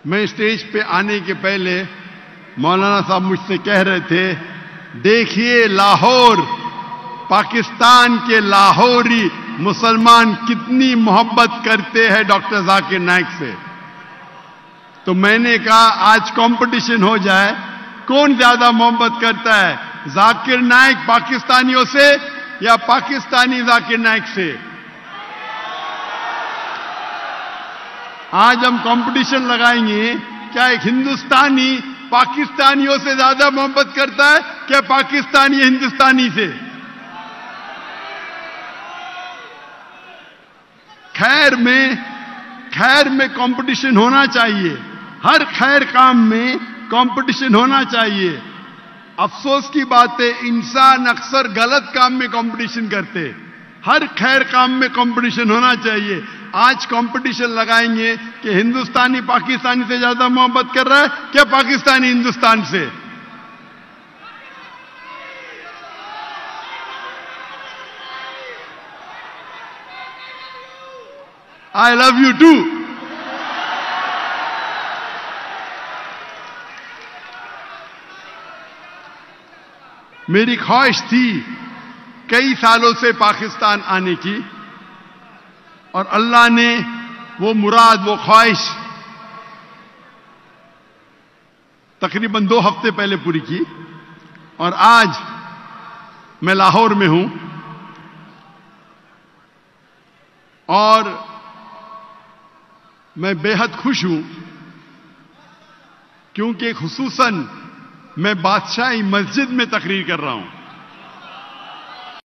میں اسٹیج پہ آنے کے پہلے مولانا صاحب مجھ سے کہہ رہے تھے، دیکھیے لاہور، پاکستان کے لاہوری مسلمان کتنی محبت کرتے ہیں ڈاکٹر ذاکر نائک سے۔ تو میں نے کہا آج کمپٹیشن ہو جائے، کون زیادہ محبت کرتا ہے، ذاکر نائک پاکستانیوں سے یا پاکستانی ذاکر نائک سے؟ آج ہم کمپٹیشن لگائیں گے، کیا ایک ہندوستانی پاکستانیوں سے زیادہ محبت کرتا ہے کیا پاکستانی ہندوستانی سے؟ خیر میں کمپٹیشن ہونا چاہیے، ہر خیر کام میں کمپٹیشن ہونا چاہیے۔ افسوس کی بات ہے انسان اکثر غلط کام میں کمپٹیشن کرتے، ہر خیر کام میں کمپٹیشن ہونا چاہیے۔ آج کمپٹیشن لگائیں گے کہ ہندوستانی پاکستانی سے زیادہ محبت کر رہا ہے کیا پاکستانی ہندوستان سے؟ I love you too. میری خواہش تھی کئی سالوں سے پاکستان آنے کی، اور اللہ نے وہ مراد، وہ خواہش تقریباً 2 ہفتے پہلے پوری کی، اور آج میں لاہور میں ہوں، اور میں بے حد خوش ہوں کیونکہ خصوصاً میں بادشاہی مسجد میں تقریر کر رہا ہوں۔